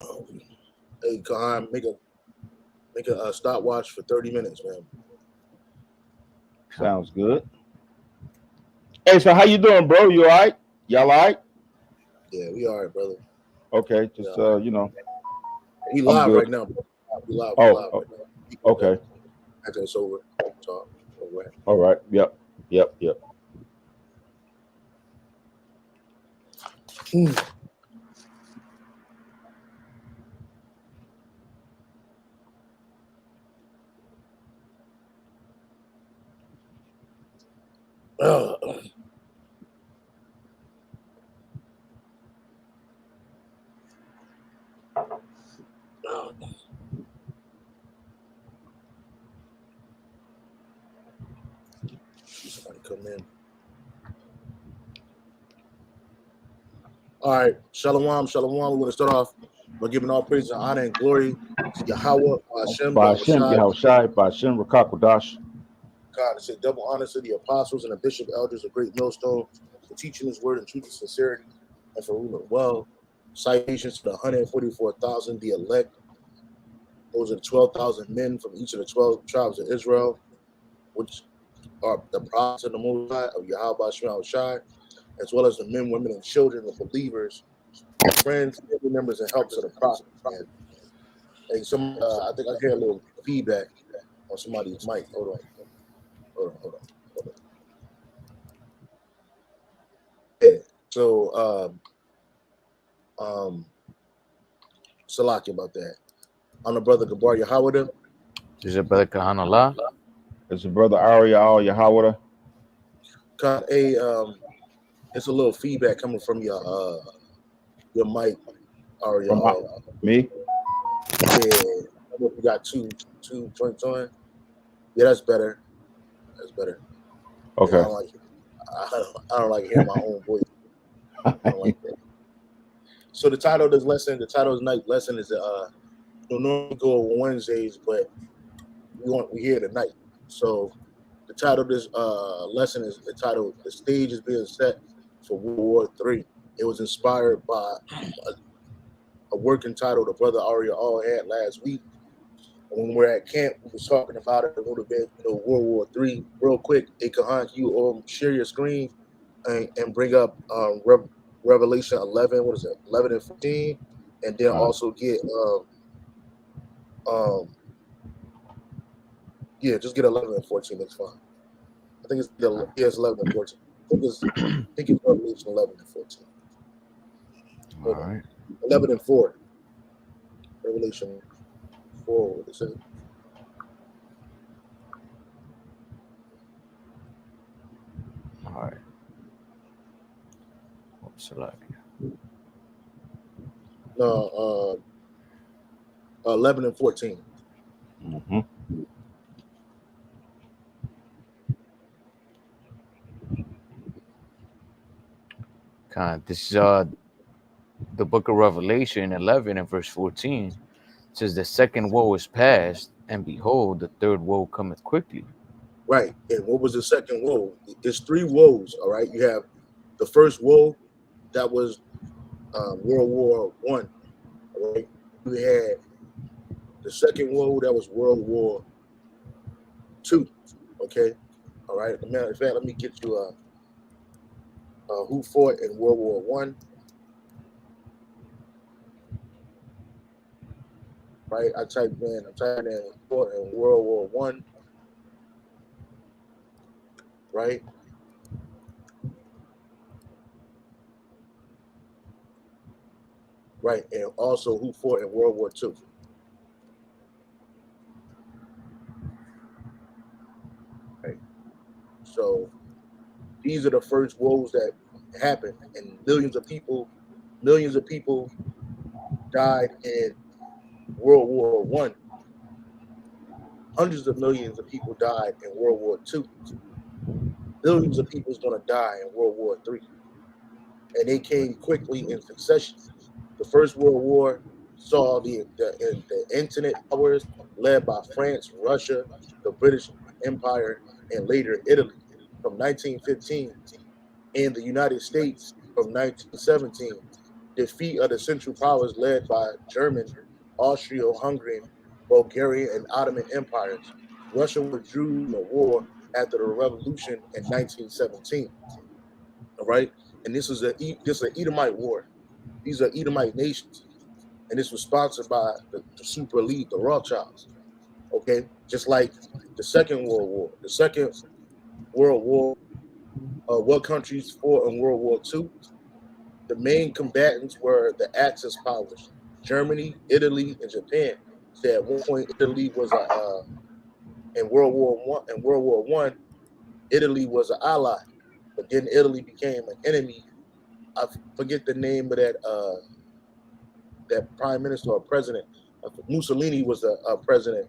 Hey, Kahan, make a stopwatch for 30 minutes, man. Sounds good. Hey, so how you doing, bro? You all right? Y'all all right? Yeah, we all right, brother. Okay, just Yeah. you know, We I'm live good. right now. Bro. We live Oh, right now. okay. After it's over, talk. All right. All right. Yep. Somebody come in. All right, Shalom. We want to start off by giving all praise and honor and glory to Yahweh, Hashem, By Hashem, Yahushai, by Hashem, Rakakwadash. God. I say double honor to the apostles and the bishop elders of Great Millstone for teaching His word in truth and sincerity, and for ruling well. Citations to the 144,000, the elect. Those are the 12,000 men from each of the 12 tribes of Israel, which are the prophets of the Most High of Yahweh Shai, as well as the men, women, and children of believers, friends, family members, and helpers of the prophet. Hey, I think I hear a little feedback on somebody's mic. Hold on. Yeah. So, Salaki about that. I'm the brother Gabar Yahawadah. This is your brother Kahan Allah. It's your brother Arya Al Yahawadah. It's a little feedback coming from your mic, Arya. Me? Yeah, I don't know if you got two joints on. Yeah, that's better. Okay. I don't like hearing my own voice. I don't like that. So the title of tonight's lesson is we normally go on Wednesdays, but we here tonight. So the title of this lesson is entitled "The Stage is Being Set for World War III." It was inspired by a work entitled the brother Arya all had last week. When we were at camp, we was talking about it a little bit, World War III. Real quick, Kahan, you share your screen and bring up Revelation 11. What is it? 11 and 14, and then also get just get 11 and 14. That's fine. I think it's 11 and 14. I think it's Revelation 11 and 14. All right. 11 and 4. Revelation 4. What is it? All right. What's it like? No, 11 and 14. Mm-hmm. This is the book of Revelation 11 and verse 14. It says the second woe is past, and behold, the third woe cometh quickly. Right. And what was the second woe? There's 3 woes. All right. You have the first woe, that was World War I. All right. You had the second woe, that was World War II. Okay. All right. As a matter of fact, let me get you who fought in World War I. Right. I'm typing in who fought in World War I. Right. Right. And also who fought in World War II. Right. So these are the first woes that happened, and millions of people died in World War I. Hundreds of millions of people died in World War II. Billions of people is going to die in World War III. And they came quickly in succession. The First World War saw the internet powers led by France, Russia, the British Empire, and later Italy from 1915, and the United States from 1917. defeat of the Central Powers led by German, Austro-Hungarian, Bulgarian, and Ottoman empires. Russia withdrew from the war after the revolution in 1917. All right, and this is an Edomite war. These are Edomite nations, and this was sponsored by the super elite, the Rothschilds. Okay, just like the Second World War. The Second World War, what countries fought in World War II? The main combatants were the Axis powers: Germany, Italy, and Japan. So at one point, Italy was in World War I. In World War I, Italy was an ally, but then Italy became an enemy. I forget the name of that prime minister or president. Mussolini was a president,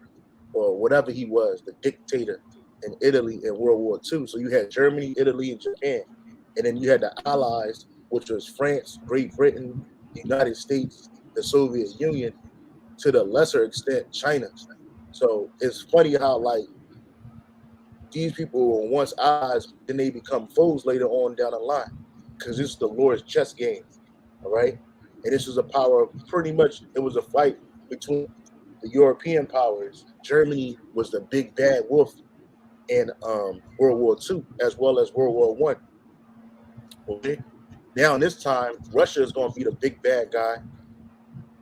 or whatever he was, the dictator in Italy in World War II. So you had Germany, Italy, and Japan, and then you had the Allies, which was France, Great Britain, the United States, the Soviet Union, to the lesser extent, China. So it's funny how like these people were once allies, then they become foes later on down the line, because this is the Lord's chess game, all right? And this was a power of pretty much, it was a fight between the European powers. Germany was the big bad wolf in World War II, as well as World War I. Okay? Now, in this time, Russia is going to be the big bad guy,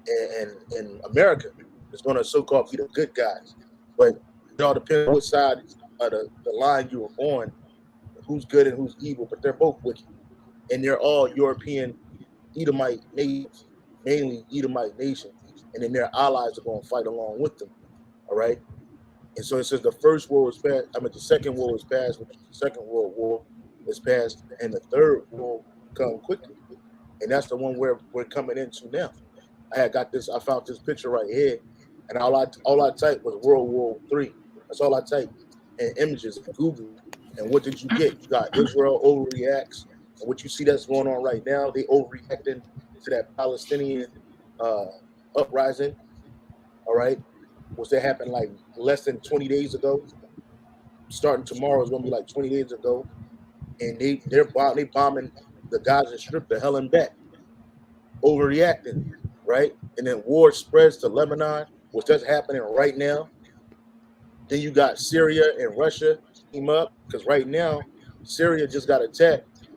and America is going to so-called be the good guys. But it all depends on which side of the line you were on, who's good and who's evil, but they're both wicked. And they're all European Edomite nations, mainly Edomite nations, and then their allies are going to fight along with them, all right? And so it says the first war was passed, the second war was passed, which is the Second World War is passed, and the third will come quickly. And that's the one where we're coming into now. I found this picture right here, and all I typed was World War III. That's all I typed in images in Google. And what did you get? You got Israel overreacts. And what you see that's going on right now, they overreacting to that Palestinian uprising, all right? Which that happened like less than 20 days ago. Starting tomorrow is going to be like 20 days ago. And they bombing the Gaza Strip to hell and back. Overreacting, right? And then war spreads to Lebanon, which that's happening right now. Then you got Syria and Russia team up, because right now Syria just got attacked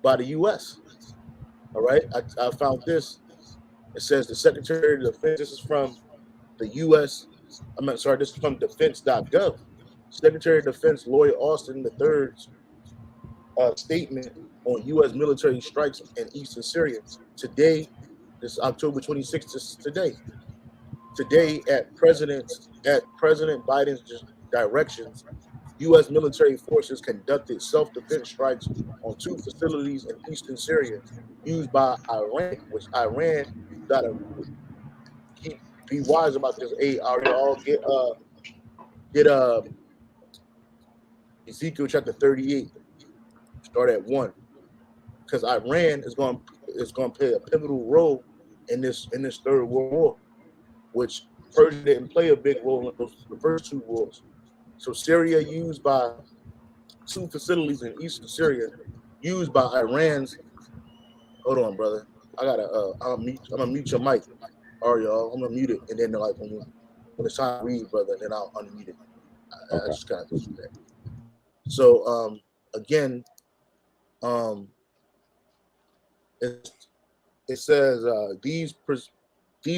by the U.S. All right, I found this. It says the Secretary of Defense. This is from the U.S. This is from defense.gov. Secretary of Defense Lloyd Austin III's statement on U.S. military strikes in eastern Syria today. This is October 26th. Today, at President Biden's directions, U.S. military forces conducted self-defense strikes on 2 facilities in eastern Syria used by Iran, which Iran gotta be wise about this. Hey, all get Ezekiel chapter 38, start at 1, because Iran is going to play a pivotal role in this third world war, which Persia didn't play a big role in the first 2 wars. So Syria used by 2 facilities in eastern Syria used by Iran's. Hold on, brother. I'm gonna mute your mic. All right, y'all. I'm gonna mute it, and then like when it's time to read, brother, then I'll unmute it. I just kind of do that. So again, it says these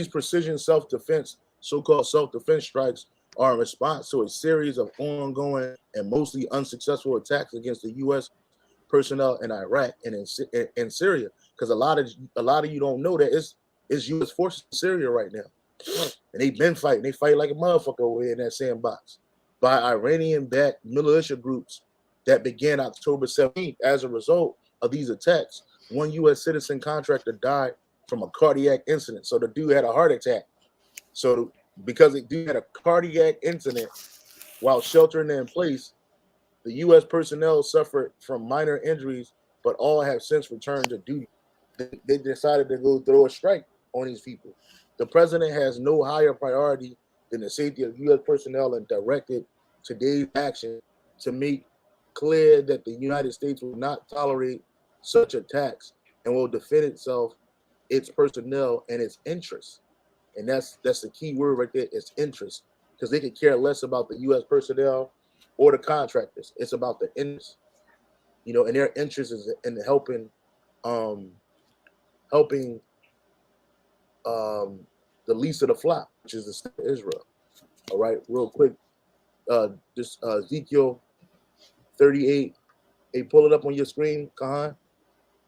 precision self-defense, so-called self-defense strikes, are in response to a series of ongoing and mostly unsuccessful attacks against the U.S. personnel in Iraq and in Syria. Because a lot of you don't know that it's U.S. forces in Syria right now, and they've been fighting. They fight like a motherfucker over here in that sandbox by Iranian-backed militia groups that began October 17th. As a result of these attacks, 1 U.S. citizen contractor died from a cardiac incident. So the dude had a heart attack. So because the dude had a cardiac incident while sheltering in place, the U.S. personnel suffered from minor injuries, but all have since returned to duty. They decided to go throw a strike on these people. The president has no higher priority than the safety of U.S. personnel and directed today's action to make clear that the United States will not tolerate such attacks and will defend itself its personnel and its interests. And that's the key word right there, it's interest. Because they could care less about the U.S. personnel or the contractors. It's about the interest. You know, and their interest is in um, helping the least of the flock, which is the state of Israel. All right, real quick. This Ezekiel 38. Hey, pull it up on your screen, Kahan.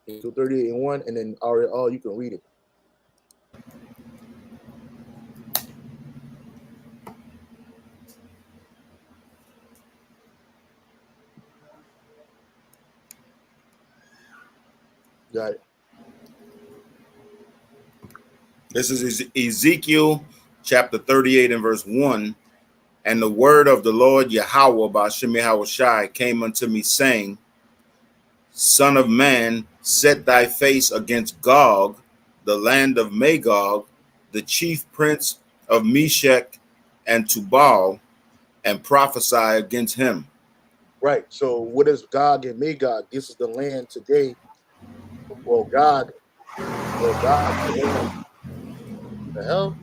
Ezekiel 38 and 1, and then all you can read it. Got it. This is Ezekiel chapter 38 and verse 1. And the word of the Lord Yahweh by SHAMAYAWAN came unto me, saying, Son of man, set thy face against Gog, the land of Magog, the chief prince of Meshech and Tubal, and prophesy against him. Right. So what is Gog and Magog? This is the land today. Well, Gog, the hell?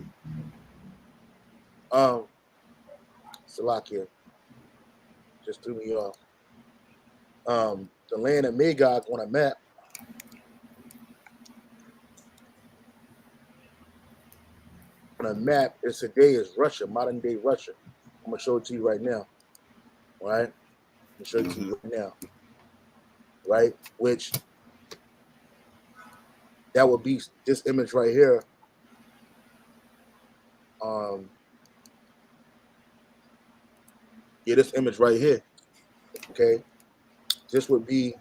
Salakia just threw me off. The land of Magog on a map. On a map, it's today is Russia, modern day Russia. I'm gonna show it to you right now. All right? I'm gonna show it to you right now. Right? Which that would be this image right here. Yeah, this image right here. Okay. This would be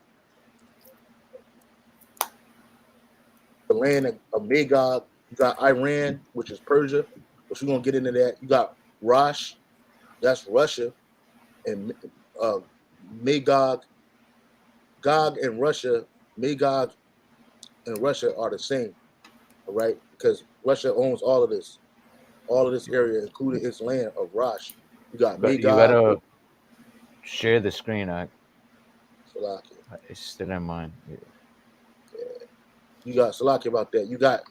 the land of Magog. You got Iran, which is Persia, but we're gonna get into that. You got Rosh, that's Russia, and Magog, Gog and Russia, Magog and Russia are the same, all right? Because Russia owns all of this area, including its land of Rosh. You got Magog. You gotta share the screen. Salakia. It's still in mine. Yeah. You got Salakia about that. You got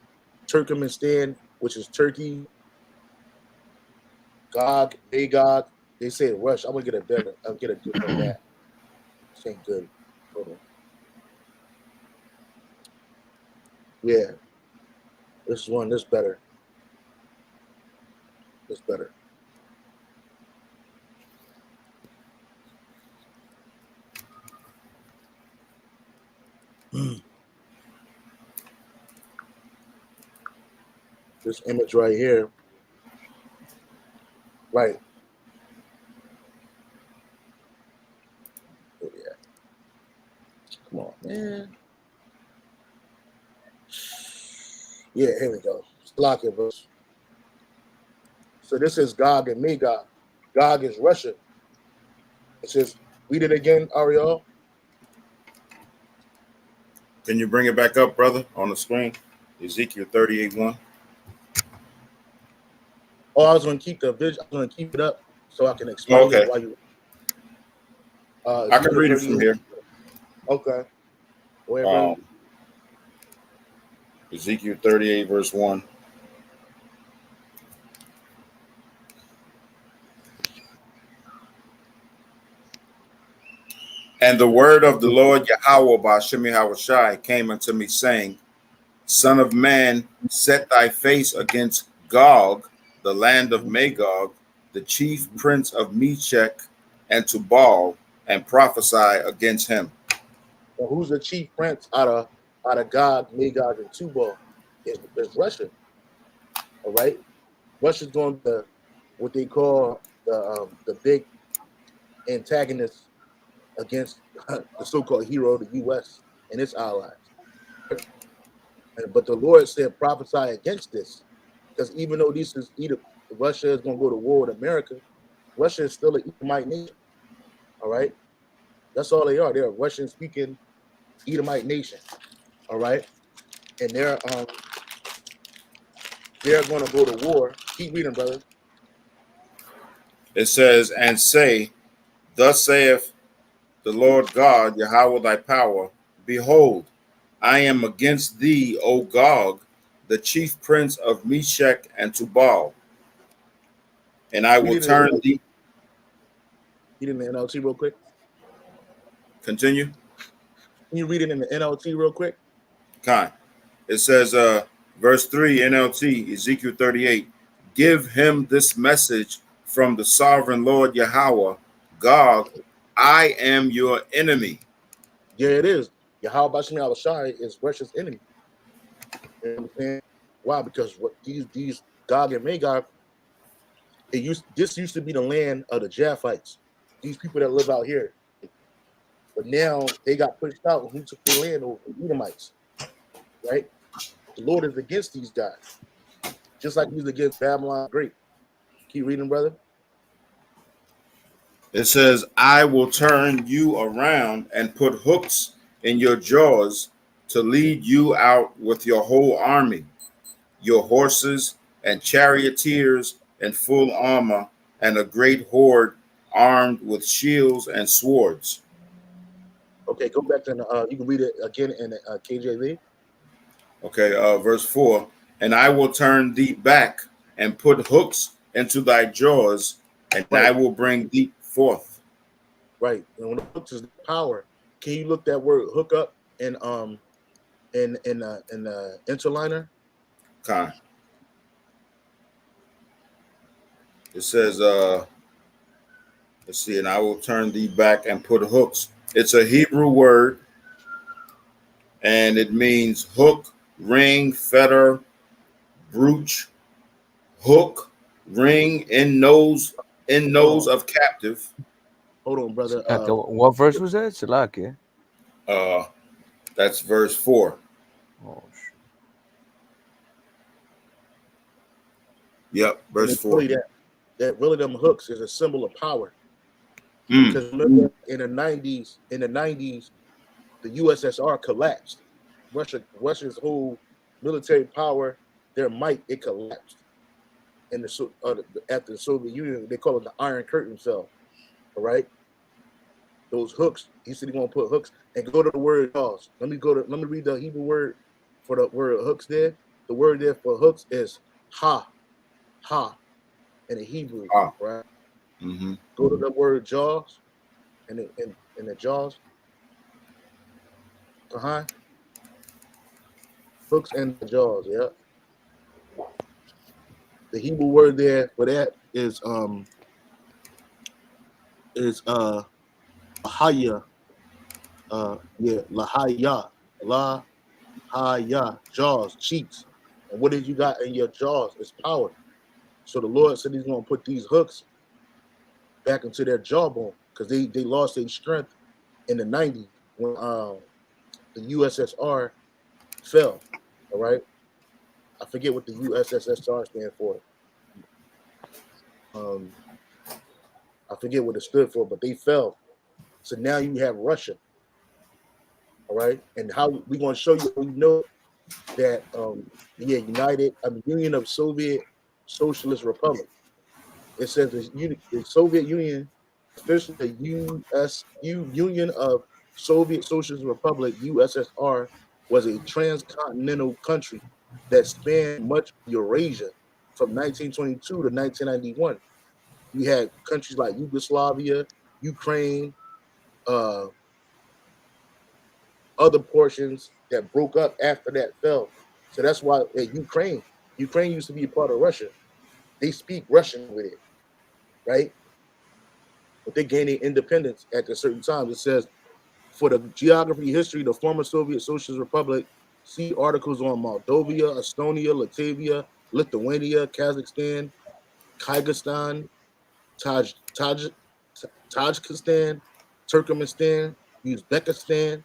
Turkmenistan, which is Turkey. Gog, Magog. They say Rush. I'm gonna get a better. I'll get a different map. This ain't good. Hold on. Yeah. This one. This better. This better. This image right here. Right. Oh, yeah. Come on, man. Yeah, here we go. Lock it, bro. So this is Gog and Magog. Gog is Russia. It says, read it again, Ariel. Can you bring it back up, brother, on the screen? Ezekiel 38:1. Oh, I was going to keep the vision. I'm going to keep it up so I can explain it while you. I can read it from here. Okay. Go ahead, brother. Ezekiel 38, verse 1. And the word of the Lord Yahweh by SHAMAYAWAN came unto me, saying, Son of man, set thy face against Gog, the land of Magog, the chief prince of Meshech and Tubal, and prophesy against him. Well, who's the chief prince out of Gog, Magog, and Tubal? It's Russia. All right, Russia's going to what they call the big antagonist against the so-called hero of the U.S. and its allies. But the Lord said, prophesy against this, because even though this is Russia is going to go to war with America, Russia is still an Edomite nation. All right, that's all they are. They're a Russian-speaking Edomite nation. All right, and they're going to go to war. Keep reading, brother. It says, and say, thus saith the Lord God, Yahweh thy power, behold, I am against thee, O Gog, the chief prince of Meshach and Tubal, and I will turn thee. Read it in the NLT real quick. Continue. Can you read it in the NLT real quick? Kind. It says, verse 3, NLT, Ezekiel 38. Give him this message from the sovereign Lord Yahweh, God, I am your enemy. Yeah, it is. YAHAWADAH is Russia's enemy. You understand? Why? Because what these Gog and Magog, this used to be the land of the Japhites. These people that live out here. But now they got pushed out. Who took their land over? The Edomites. Right? The Lord is against these guys. Just like he's against Babylon Great. Keep reading, brother. It says, I will turn you around and put hooks in your jaws to lead you out with your whole army, your horses and charioteers in full armor, and a great horde armed with shields and swords. Okay, go back to you can read it again in KJV. Okay, verse 4. And I will turn thee back and put hooks into thy jaws, and I will bring thee forth. Right. And when the hooks is the power, can you look that word hook up in interliner? Kind. It says, let's see, and I will turn thee back and put hooks. It's a Hebrew word, and it means hook, ring, fetter, brooch, hook, ring, in nose of captive. Hold on, brother. What verse was that? Salakia. That's verse 4. Oh, yep, verse 4. Really that really them hooks is a symbol of power. Because remember, in the 90s, the USSR collapsed. Russia's whole military power, their might, it collapsed. In after the Soviet Union, they call it the Iron Curtain fell. All right, those hooks. He said he's gonna put hooks and go to the word jaws. Let me read the Hebrew word for the word hooks there. The word there for hooks is ha in the Hebrew, right? Go to the word jaws and in the jaws. Hooks and the jaws, yeah. The Hebrew word there for that is lahaya. Lahaya, jaws, cheeks. And what did you got in your jaws? It's power. So the Lord said he's gonna put these hooks back into their jawbone because they lost their strength in the 90s when the USSR fell. All right. I forget what the USSR stand for. I forget what it stood for, but they fell. So now you have Russia. All right. And how we're going to show you, we know that, Union of Soviet Socialist Republic. It says the Soviet Union, officially the Union of Soviet Socialist Republic, USSR, was a transcontinental country that spanned much of Eurasia from 1922 to 1991. We had countries like Yugoslavia, Ukraine, other portions that broke up after that fell. So that's why Ukraine used to be a part of Russia. They speak Russian with it, right? But they gained their independence at a certain time. It says, for the geography history, the former Soviet Socialist Republic, see articles on Moldova, Estonia, Latvia, Lithuania, Kazakhstan, Kyrgyzstan, Tajikistan, Turkmenistan, Uzbekistan,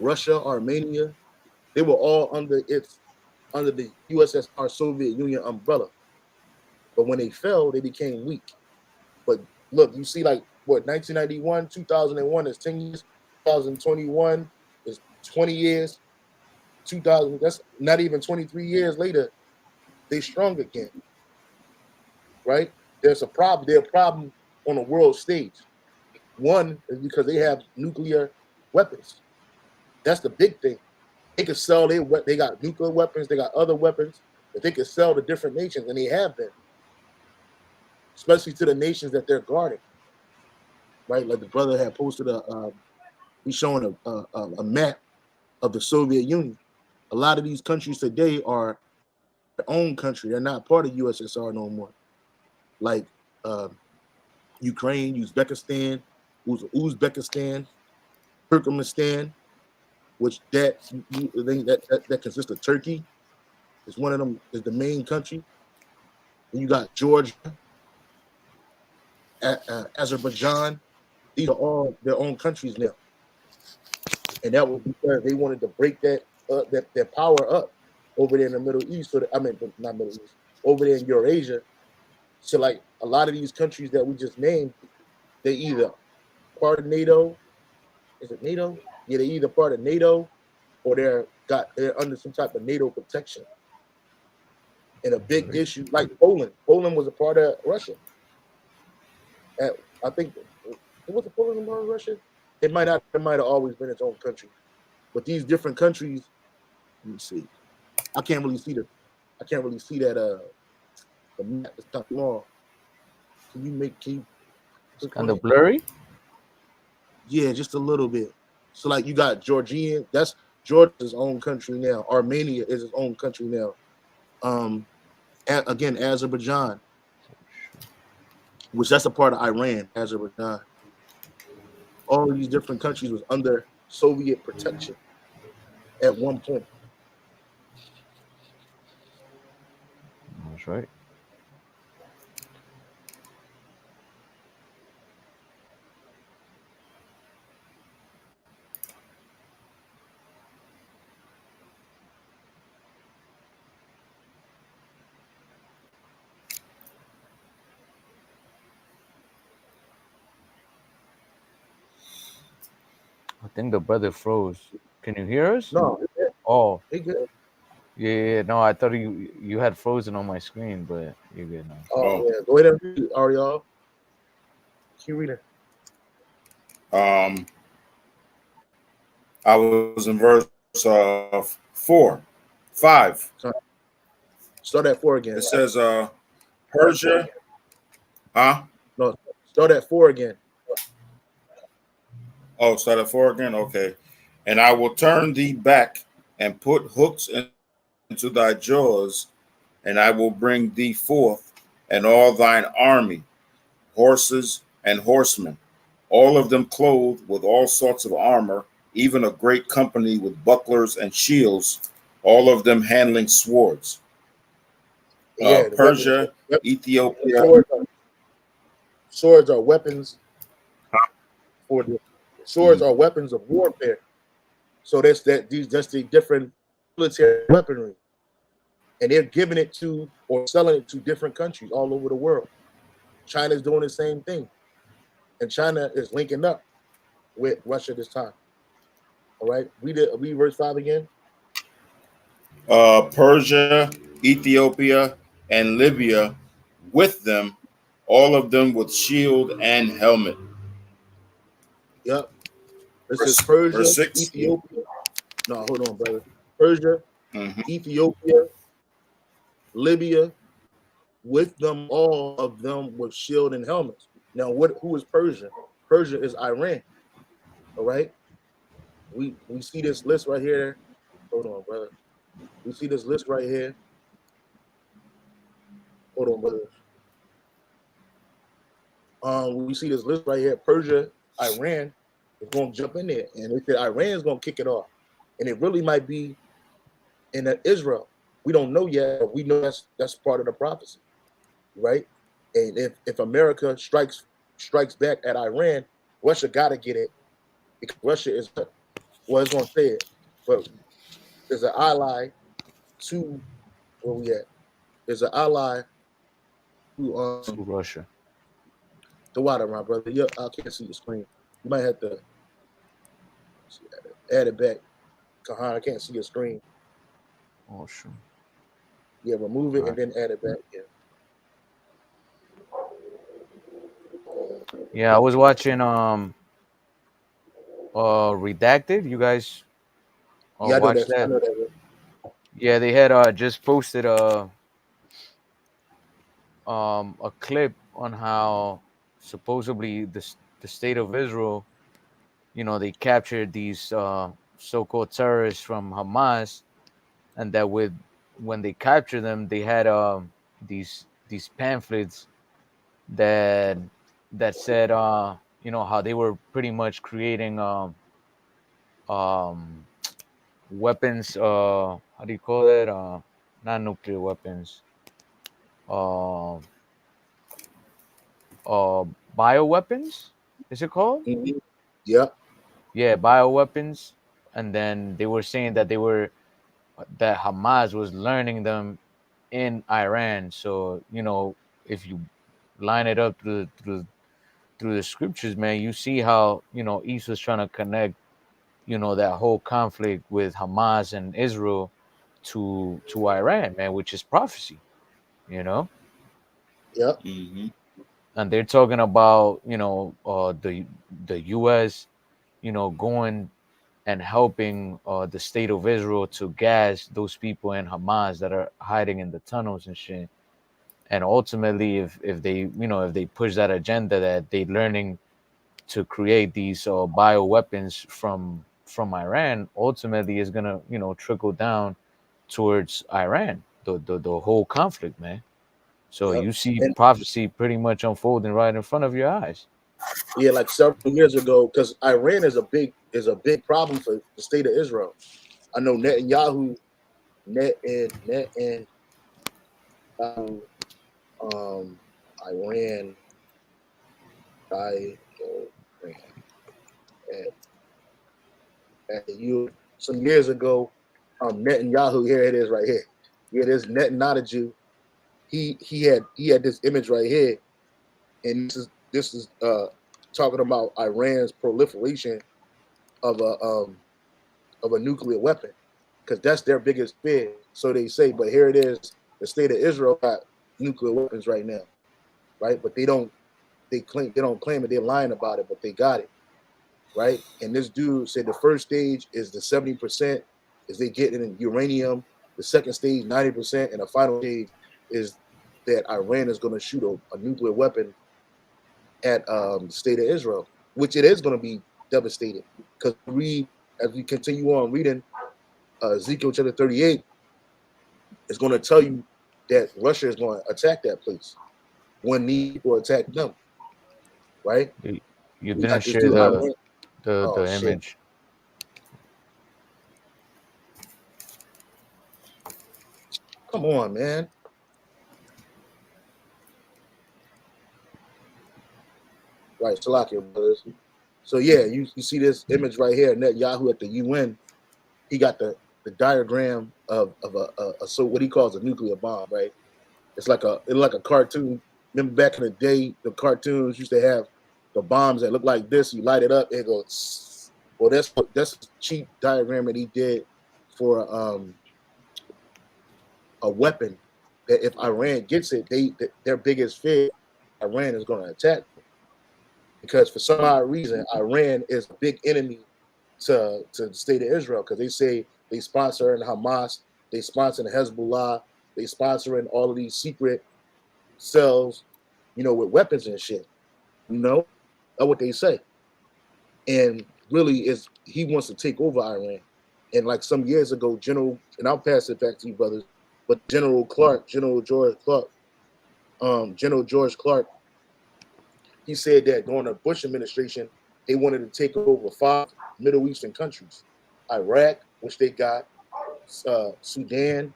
Russia, Armenia. They were all under the USSR Soviet Union umbrella. But when they fell, they became weak. But look, you see, like what, 1991, 2001 is 10 years, 2021 is 20 years, 2000, that's not even 23 years later, they strong again. Right? There's a problem. They're a problem on a world stage. One is because they have nuclear weapons. That's the big thing. They could sell they got nuclear weapons, they got other weapons that they could sell to different nations, and they have been, especially to the nations that they're guarding. Right, like the brother had posted he's showing a map of the Soviet Union. A lot of these countries today are their own country; they're not part of USSR no more. Like Ukraine, Uzbekistan, Turkmenistan, which that consists of Turkey. Is one of them is the main country. And you got Georgia, Azerbaijan. These are all their own countries now, and that was because they wanted to break their power up over there in the Middle East. So not Middle East, over there in Eurasia. So like a lot of these countries that we just named, they either part of NATO. Is it NATO? Yeah, they're either part of NATO or they're under some type of NATO protection. And a big issue, like Poland. Poland was a part of Russia. I think it was Poland a part of Russia. It might have always been its own country. But these different countries, let me see. I can't really see that the map is kind of long. Can you It's kind of blurry? Yeah, just a little bit. So like you got Georgian, that's Georgia's own country now. Armenia is its own country now. Again, Azerbaijan, which that's a part of Iran, Azerbaijan. All of these different countries was under Soviet protection at one point. That's right. I think the brother froze. Can you hear us? No. Oh. He good. Yeah. No, I thought you had frozen on my screen, but you're good now. Oh. Yeah. Go ahead and read it, Ariel. Can you read it? I was in verse 5. Start at 4 again. It says Persia. Huh? No, start at 4 again. Oh, start at 4 again? Okay. And I will turn thee back and put hooks into thy jaws, and I will bring thee forth, and all thine army, horses and horsemen, all of them clothed with all sorts of armor, even a great company with bucklers and shields, all of them handling swords. Persia, Ethiopia. Swords are weapons. Swords are weapons of warfare. So that's the different military weaponry, and they're giving it to or selling it to different countries all over the world. China's doing the same thing, and China is linking up with Russia this time. All right, read verse 5 again. Persia, Ethiopia, and Libya with them, all of them with shield and helmet. Yep. This is Persia, verse 6. Ethiopia. No, hold on, brother. Persia, Ethiopia, Libya, with them, all of them with shield and helmets. Now, who is Persia? Persia is Iran. All right. We see this list right here. Hold on, brother. We see this list right here. Hold on, brother. We see this list right here. Persia, Iran is going to jump in there, and they said Iran is going to kick it off, and it really might be in Israel. We don't know yet, but we know that's part of the prophecy, right? And if America strikes back at Iran, Russia got to get it, because Russia is it's going to say it, but there's an ally to where we at. There's an ally to Russia. The water, my brother. Yeah, I can't see the screen. You might have to add it back. Kahan, I can't see your screen. Oh, sure. Yeah, remove it and then add it back. Yeah, I was watching Redacted. You guys Yeah, I know watch that. I that. know that. Yeah, they had just posted a clip on how supposedly the state of Israel, you know, they captured these so-called terrorists from Hamas, and that with when they captured them, they had these pamphlets that said you know how they were pretty much creating um weapons, how do you call it, not nuclear weapons, uh uh bioweapons, is it called? Mhm. Yeah, Yeah, bioweapons. And then they were saying that that Hamas was learning them in Iran. So, you know, if you line it up through the scriptures, man, you see how, you know, East was trying to connect, you know, that whole conflict with Hamas and Israel to Iran, man, which is prophecy, you know. yeah, Mm-hmm. And they're talking about, you know, the US, you know, going and helping the state of Israel to gas those people in Hamas that are hiding in the tunnels and shit. And ultimately, if they, you know, if they push that agenda that they learning to create these bio weapons from Iran, ultimately is gonna, you know, trickle down towards Iran, the whole conflict, man. So yeah. you see And prophecy pretty much unfolding right in front of your eyes. yeah, like several years ago, because Iran is a big problem for the state of Israel. I know Netanyahu, Net and um, Iran, Iran, and, some years ago, Netanyahu. Here it is, right here. Yeah, this Netanyahu. He had this image right here, and this is talking about Iran's proliferation of a nuclear weapon, because that's their biggest fear. So they say, but here it is, the state of Israel got nuclear weapons right now, right? But they don't claim it, they're lying about it, but they got it, right? And this dude said the first stage is the 70% is they getting in uranium, the second stage 90%, and the final stage is that Iran is going to shoot a nuclear weapon at the state of Israel, which it is going to be devastated. Because as we continue on reading Ezekiel chapter 38, it's going to tell you that Russia is going to attack that place when these people attack them, right? You We didn't got this share dude Iran. Oh the shit! image. Come on, man. Right, Salakia brothers. So yeah, you see this image right here, Netanyahu at the UN. He got the diagram of a so what he calls a nuclear bomb, right? It's like a cartoon. Remember back in the day, the cartoons used to have the bombs that look like this. You light it up, it goes. Well, that's a cheap diagram that he did for a weapon that if Iran gets it, their biggest fear, Iran is going to attack them. Because for some odd reason, Iran is a big enemy to the state of Israel, because they say they sponsor Hamas, they sponsor the Hezbollah, they sponsoring all of these secret cells, with weapons and shit. That's what they say. And really, is he wants to take over Iran. And like some years ago, and I'll pass it back to you, brothers. But General George Clark, he said that during the Bush administration, they wanted to take over 5 Middle Eastern countries: Iraq, which they got, Sudan,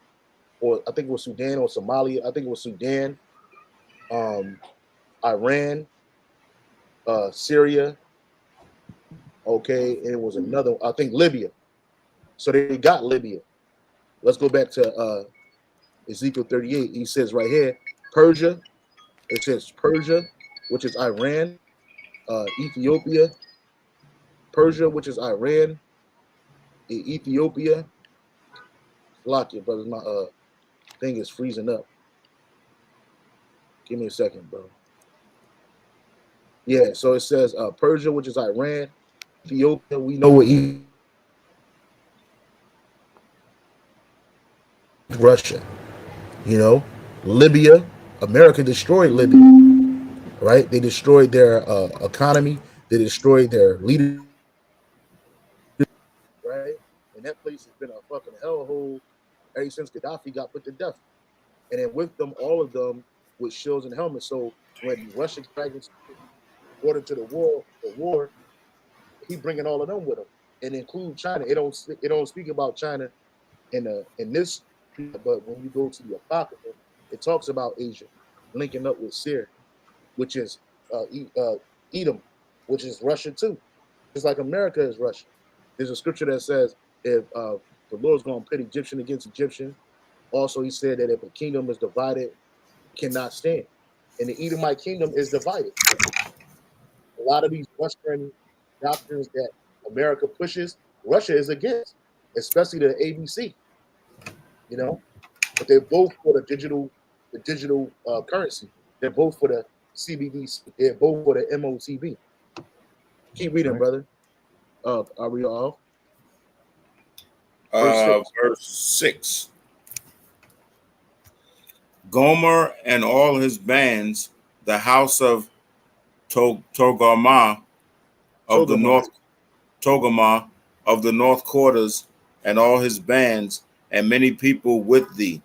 or I think it was Sudan or Somalia. I think it was Sudan, Iran, Syria. Okay, and it was another. I think Libya. So they got Libya. Let's go back to Ezekiel 38. He says right here, Persia. It says Persia, which is Iran, Ethiopia, Persia, which is Iran, Ethiopia. Lock it, brothers. My thing is freezing up. Give me a second, bro. Yeah, so it says Persia, which is Iran, Ethiopia. We know what Russia. You know, Libya, America destroyed Libya, right? They destroyed their economy. They destroyed their leadership, right? And that place has been a fucking hellhole ever since Gaddafi got put to death. And then with them, all of them with shields and helmets. So when Russia dragons brought into the war, he bringing all of them with him, and include China. It don't speak about China in this, but when you go to the Apocrypha, it talks about Asia linking up with Syria, which is Edom, which is Russia too. Just like America is Russia. There's a scripture that says if the Lord's going to pit Egyptian against Egyptian. Also, he said that if a kingdom is divided, it cannot stand. And the Edomite kingdom is divided. A lot of these Western doctrines that America pushes, Russia is against, especially the ABC. You know, but they're both for the digital currency. They're both for the CBDC. They're both for the MOTB. Keep reading, brother. Are we off? Verse 6. Gomer and all his bands, the house of Togarmah of the north, Togarmah of the north quarters, and all his bands, and many people with thee.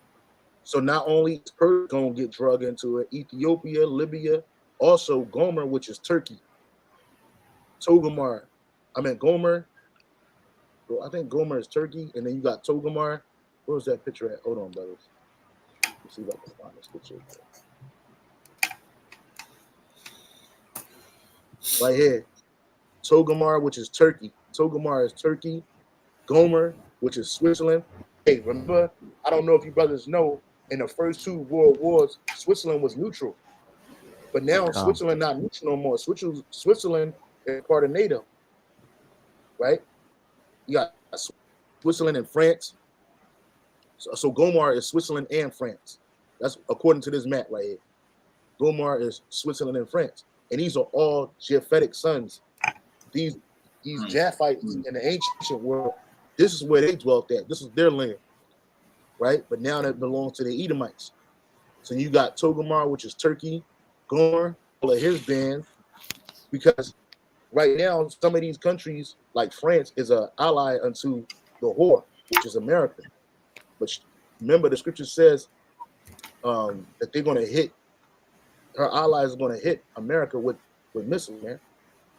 So not only is Persia gonna get drug into it, Ethiopia, Libya, also Gomer, which is Turkey. Gomer. I think Gomer is Turkey, and then you got Togarmah. Where's that picture at? Hold on, brothers. Let's see if I can find this picture. Right here. Togarmah, which is Turkey. Togarmah is Turkey. Gomer, which is Switzerland. Hey, remember, I don't know if you brothers know, in the first two world wars, Switzerland was neutral. But now Switzerland not neutral no more. Switzerland is part of NATO. Right? You got Switzerland and France. So Gomer is Switzerland and France. That's according to this map right here. Gomer is Switzerland and France. And these are all Japhetic sons. These Japhites in the ancient world, this is where they dwelt at. This is their land. Right? But now that belongs to the Edomites. So you got Togarmah, which is Turkey, Gomer, all of his band, because right now some of these countries, like France, is an ally unto the whore, which is America. But remember, the scripture says that they're going to hit, her allies are going to hit America with missiles, man.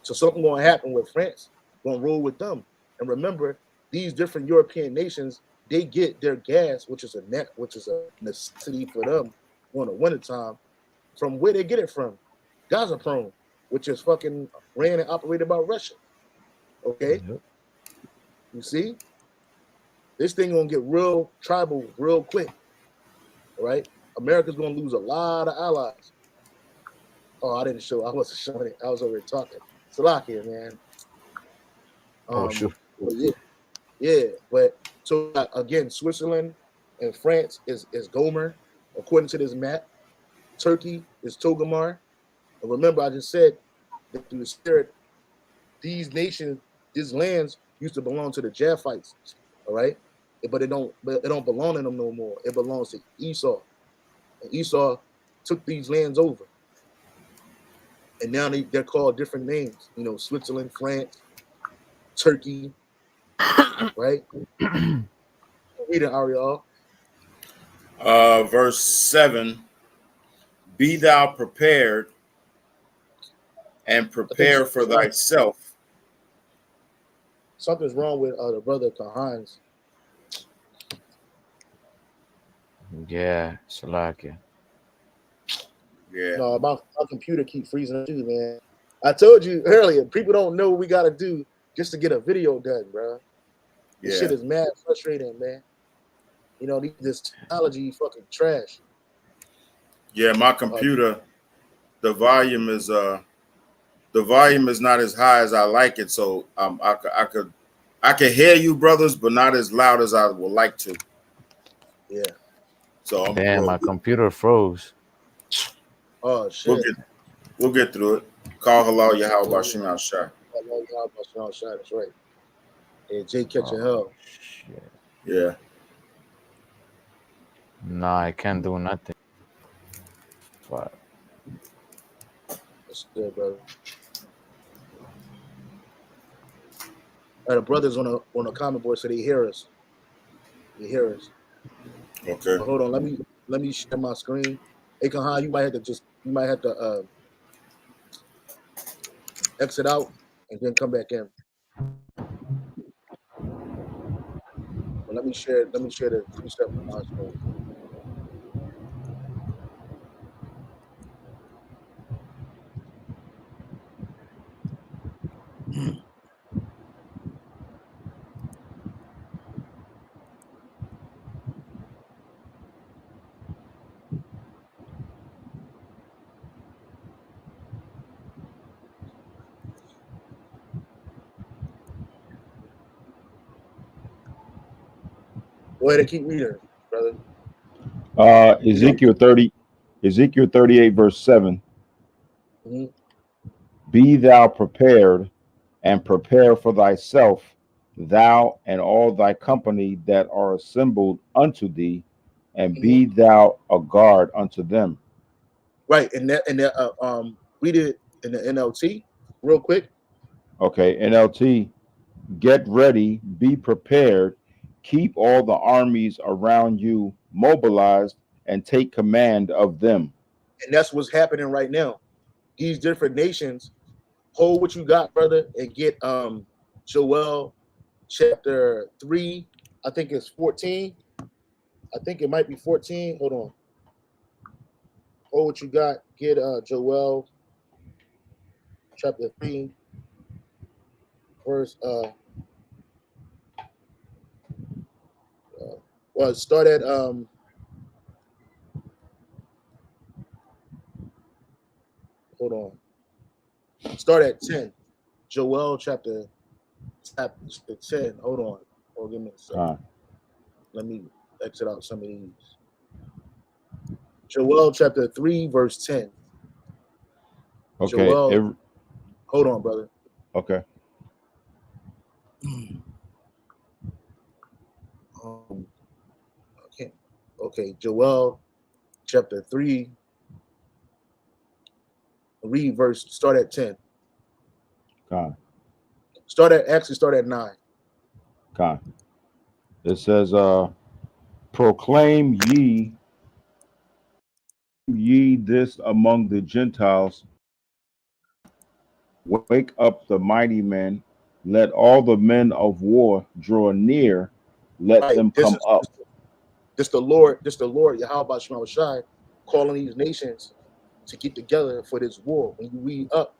So something going to happen with France, going to roll with them. And remember, these different European nations, they get their gas, which is a necessity for them during the wintertime, from where they get it from. Gazprom, which is fucking ran and operated by Russia. Okay? Mm-hmm. You see? This thing gonna get real tribal real quick. All right? America's gonna lose a lot of allies. Oh, I wasn't showing it. I was already talking. Salakia, man. Sure. Yeah. But so again, Switzerland and France is Gomer, according to this map. Turkey is Togarmah. And remember, I just said that through the spirit, these nations, these lands used to belong to the Japhites. All right, but it don't belong to them no more. It belongs to Esau, and Esau took these lands over, and now they're called different names. You know, Switzerland, France, Turkey, right? Read it, Ariel. Verse 7. Be thou prepared, and prepare for thyself. Something's wrong with the brother Kahans. Yeah, Salakia. Yeah. No, my computer keep freezing too, man. I told you earlier, people don't know what we gotta do just to get a video done, bro. This shit is mad frustrating, man. You know, this technology fucking trash. Yeah, my computer, the volume is not as high as I like it, so I could hear you, brothers, but not as loud as I would like to. Yeah. So damn, my computer froze. Oh shit. We'll get through it. Call halal Yahawah Bashim al-Shah. That's right. Yeah, Jay catching hell. Yeah. Nah, I can't do nothing. But That's good, brother. The brothers on the comment board said they hear us. They hear us. Okay. But hold on, let me share my screen. Hey, Kahan, you might have to exit out and then come back in. But let me share the precept on my screen. Go ahead and keep reading, brother. Ezekiel 38, verse 7. Mm-hmm. Be thou prepared, and prepare for thyself, thou and all thy company that are assembled unto thee, and be thou a guard unto them. Right, and read it in the NLT real quick. Okay, NLT. Get ready, be prepared, keep all the armies around you mobilized, and take command of them. And that's what's happening right now. These different nations, hold what you got, brother, and get Joel chapter 3. I think it's 14. I think it might be 14. Hold on. Hold what you got. Get Joel chapter 3, verse well, start at hold on. Start at 10. Joel chapter 10. Hold on. Oh, give me a second. Let me exit out some of these. Joel chapter 3, verse 10. Okay. Joel, hold on, brother. Okay. Okay. Okay. Joel chapter 3. Read verse. Start at 10. Start at 9. It says, proclaim ye this among the Gentiles. Wake up the mighty men. Let all the men of war draw near. Let them come up. This the Lord, Yahawah Shai, calling these nations to get together for this war. When you read up,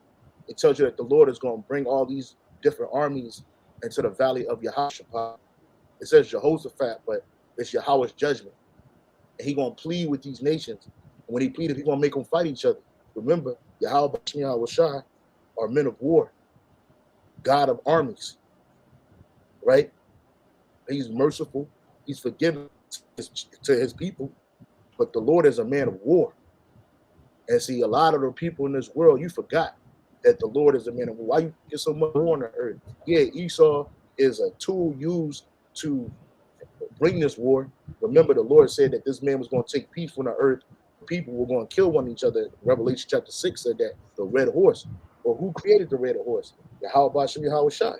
it tells you that the Lord is going to bring all these different armies into the valley of Yahashua. It says Jehoshaphat, but it's Yahweh's judgment. And he's going to plead with these nations. And when he pleaded, he's going to make them fight each other. Remember, Yahawah Shai are men of war, God of armies, right? He's merciful. He's forgiving to his people. But the Lord is a man of war. And see, a lot of the people in this world, you forgot that the Lord is a man of war. Why you get so much war on the earth? Yeah, Esau is a tool used to bring this war. Remember, the Lord said that this man was going to take peace from the earth. People were going to kill one another. Revelation chapter 6 said that the red horse. Well, who created the red horse? Yahawah Shai.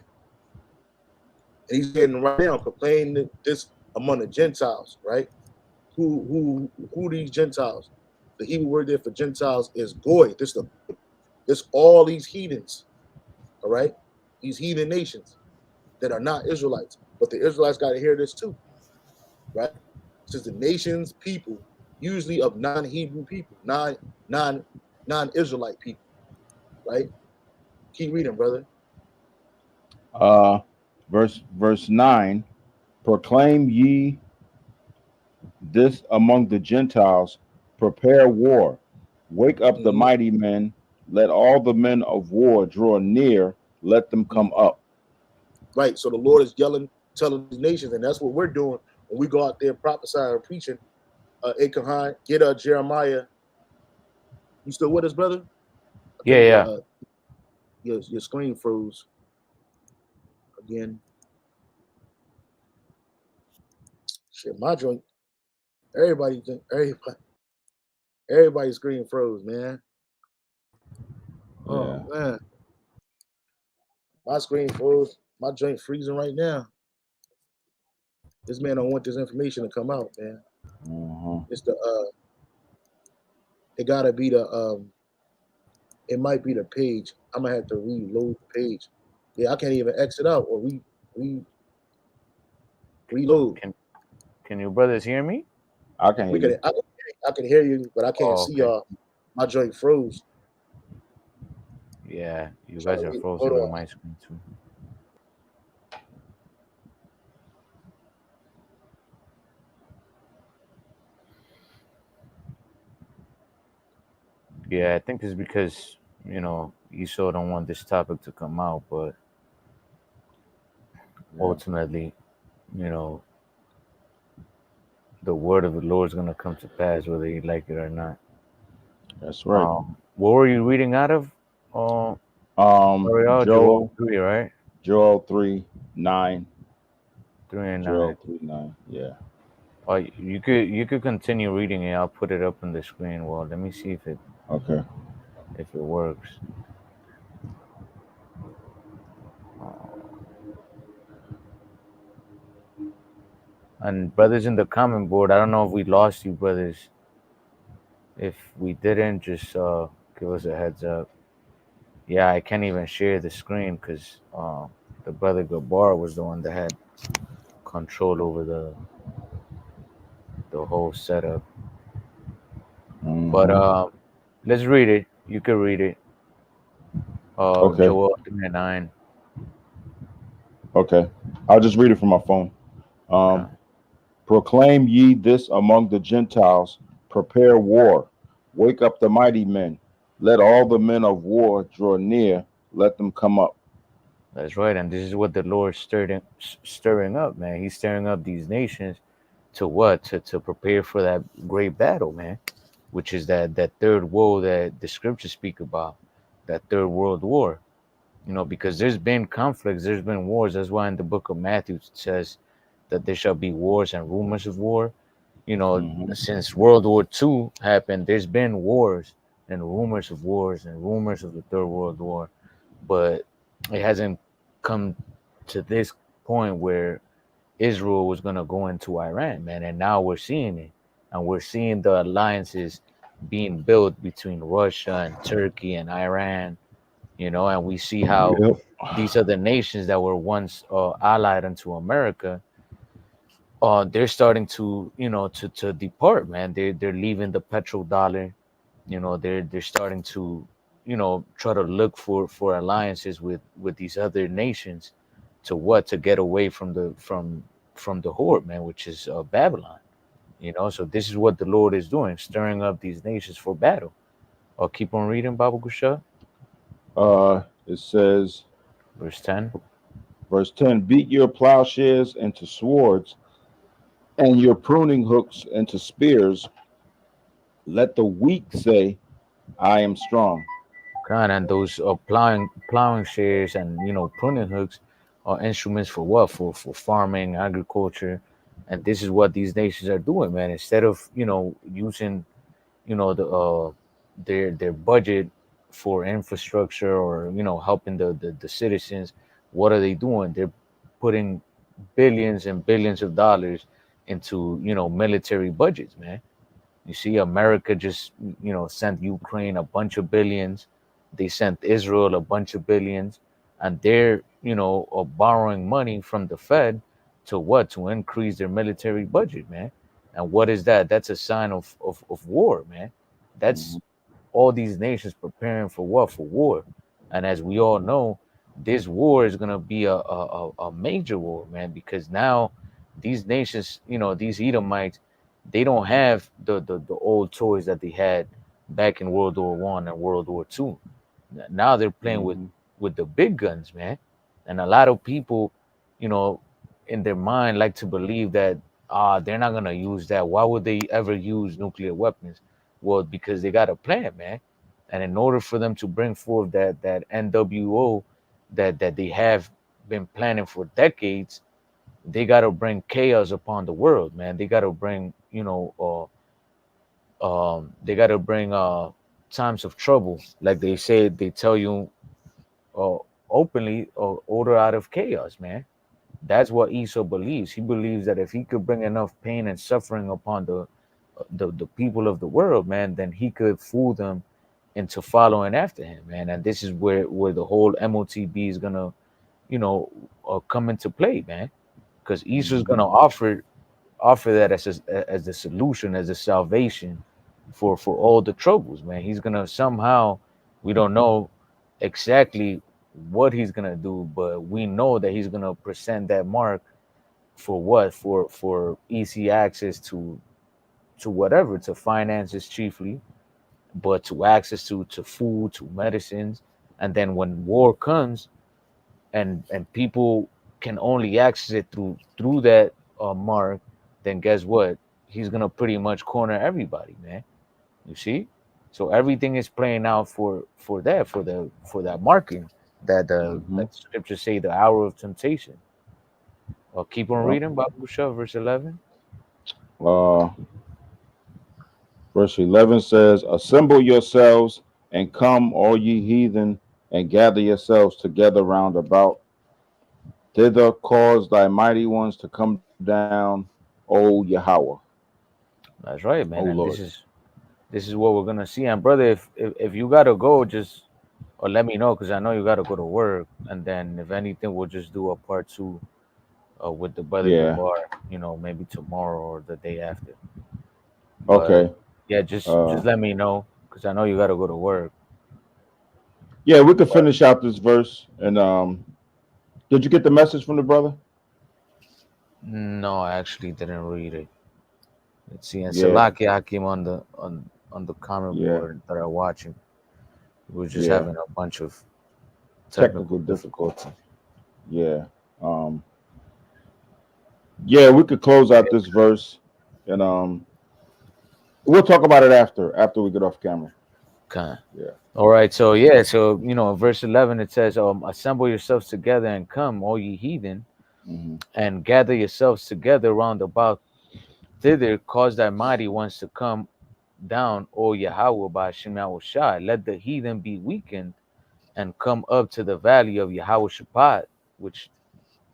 And he's getting right now complaining this among the Gentiles, right? Who these Gentiles? The Hebrew word there for Gentiles is goy. This all these heathens, all right? These heathen nations that are not Israelites. But the Israelites got to hear this too, right? This is the nations, people, usually of non-Hebrew people, non-Israelite people, right? Keep reading, brother. Verse 9, proclaim ye this among the Gentiles, prepare war, wake up the mighty men, let all the men of war draw near, let them come up. Right, so the Lord is telling these nations, and that's what we're doing when we go out there prophesying and preaching. Akahan, get Jeremiah. You still with us, brother? Yeah. Your screen froze again. Shit, my joint. Everybody's screen froze, man. Oh Yeah. man, my screen froze. My joint freezing right now. This man don't want this information to come out, man. It's the it gotta be the it might be the page. I'm gonna have to reload the page. Yeah, I can't even exit out or reload. Can you brothers hear me? I can hear you. I can hear you, but I can't see okay. y'all. My joint froze. Yeah, you guys are Hold frozen on on. my screen too. Yeah, I think it's because Esau don't want this topic to come out, but ultimately, the word of the Lord is gonna come to pass whether you like it or not. That's right. What were you reading out of? Joel 3, right? Joel 3:9. 3 and 9. Joel 3:9. Yeah. You could continue reading it. I'll put it up on the screen. Well, let me see if it works. And brothers in the comment board, I don't know if we lost you, brothers. If we didn't, just give us a heads up. Yeah, I can't even share the screen because the brother Gabar was the one that had control over the whole setup. But let's read it. You can read it. Okay. Joel 3:9. Okay. I'll just read it from my phone. Proclaim ye this among the Gentiles, prepare war, wake up the mighty men, let all the men of war draw near, let them come up. That's right, and this is what the Lord's stirring up, man. He's stirring up these nations to what? To prepare for that great battle, man, which is that third woe that the scriptures speak about, that third world war. Because there's been conflicts, there's been wars. That's why in the book of Matthew it says that there shall be wars and rumors of war. Since World War II happened, there's been wars and rumors of wars and rumors of the Third World War, but it hasn't come to this point where Israel was going to go into Iran, man. And now we're seeing it, and we're seeing the alliances being built between Russia and Turkey and Iran, and we see how these other nations that were once allied unto America, they're starting to to depart, man. They're leaving the petrodollar. They're starting to try to look for alliances with these other nations to get away from the horde, man, which is Babylon. So this is what the Lord is doing, stirring up these nations for battle. I'll keep on reading, Baba Gusha. It says, verse 10. Verse 10, beat your plowshares into swords and your pruning hooks into spears. Let the weak say, I am strong. God, and those plowing shares and pruning hooks are instruments for what? For farming, agriculture, and this is what these nations are doing, man. Instead of using their budget for infrastructure or helping the citizens, what are they doing? They're putting billions and billions of dollars into military budgets, man. You see, America just sent Ukraine a bunch of billions. They sent Israel a bunch of billions, and they're borrowing money from the Fed to what? To increase their military budget, man. And what is that? That's a sign of war, man. That's all these nations preparing for what? For war. And as we all know, this war is gonna be a major war, man, because now these nations, these Edomites, they don't have the old toys that they had back in World War One and World War Two. Now they're playing with the big guns, man. And a lot of people, in their mind like to believe that they're not gonna use that. Why would they ever use nuclear weapons? Well, because they got a plan, man. And in order for them to bring forth that NWO that they have been planning for decades, they got to bring chaos upon the world, man. They got to bring you know, they got to bring times of trouble, like they say. They tell you uh, openly, order out of chaos, man. That's what Esau believes. He believes that if he could bring enough pain and suffering upon the people of the world, man, then he could fool them into following after him, man. And this is where the whole MOTB is gonna, come into play, man. Because Esau's gonna offer that as the solution, as a salvation for all the troubles, man. He's gonna somehow, we don't know exactly what he's gonna do, but we know that he's gonna present that mark for what? For easy access to whatever, to finances chiefly, but to access to food, to medicines. And then when war comes, and people can only access it through that mark, then guess what? He's gonna pretty much corner everybody, man. You see? So everything is playing out for that marking that like the scriptures say, the hour of temptation. Keep on reading, Babusha, verse 11. Verse 11 says, "Assemble yourselves and come, all ye heathen, and gather yourselves together round about. Thither cause thy mighty ones to come down, O Yahweh." That's right, man. O And Lord. this is what we're gonna see. And brother, if you gotta go, just or let me know, because I know you gotta go to work. And then if anything, we'll just do a part two with the brother Yeah. Gabar, maybe tomorrow or the day after. But Okay. yeah, just let me know, because I know you gotta go to work. Yeah, we could finish out this verse. And did you get the message from the brother? No, I actually didn't read it. Let's see. And Yeah. Salaki Hakim on the comment Yeah. board that are watching, we're just Yeah. having a bunch of Technical technical difficulty. difficulty. Yeah. Yeah, we could close out this verse, and we'll talk about it after we get off camera. Okay. Yeah. All right. So yeah. So verse 11 it says, "Assemble yourselves together and come, all ye heathen, Mm-hmm. and gather yourselves together round about. Thither cause thy mighty ones to come down, O Yahweh, by Shemyahushai. Let the heathen be weakened and come up to the valley of Yahweh Shabbat," which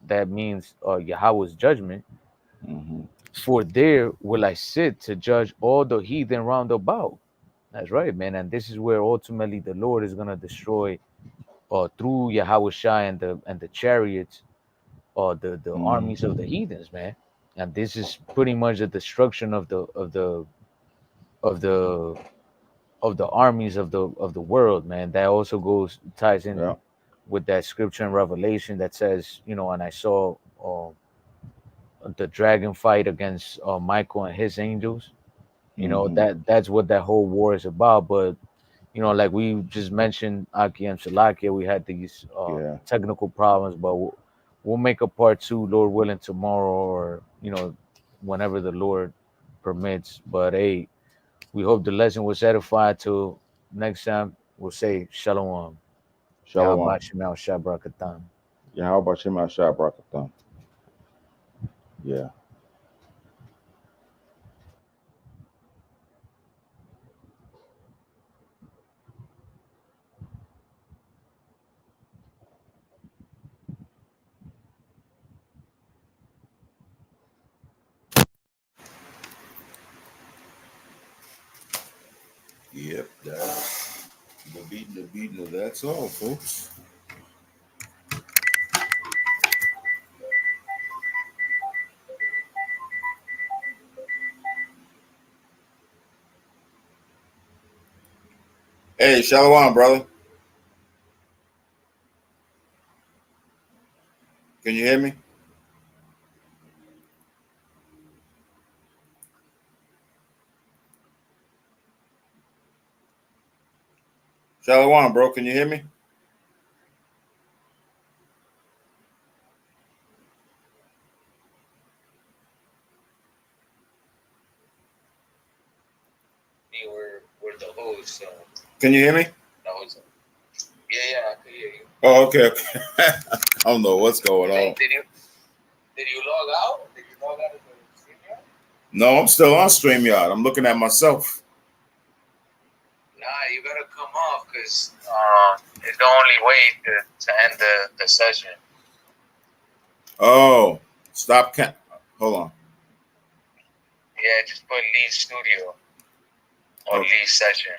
that means Yahweh's judgment. Mm-hmm. "For there will I sit to judge all the heathen round about." That's right, man. And this is where ultimately the Lord is gonna destroy, through Yahweh Shai and the chariots, or the armies of the heathens, man. And this is pretty much the destruction of the of the armies of the world, man. That also ties in Yeah. with that scripture in Revelation that says, and I saw the dragon fight against Michael and his angels. Mm-hmm. That's what that whole war is about. But like we just mentioned, Aki and Shalakia, we had these Yeah. technical problems, but we'll make a part two, Lord willing, tomorrow, or whenever the Lord permits. But hey, we hope the lesson was edified. Till next time, we'll say Shalom. Shalom. Yahweh Shemel Shabrakatan. Yeah. How about Shema Shah Barakatam? Yeah. Yep, that's the beating of that's all, folks. Hey, Shalom, brother. Can you hear me? Shalom, bro. Can you hear me? We're the host. Can you hear me? Yeah, I can hear you. Oh, okay. I don't know what's going on. Did you log out? Did you log out of the StreamYard? No, I'm still on StreamYard. I'm looking at myself. Nah, you gotta come off because it's the only way to end the session. Oh, stop. Hold on. Yeah, just put leave studio or leave session.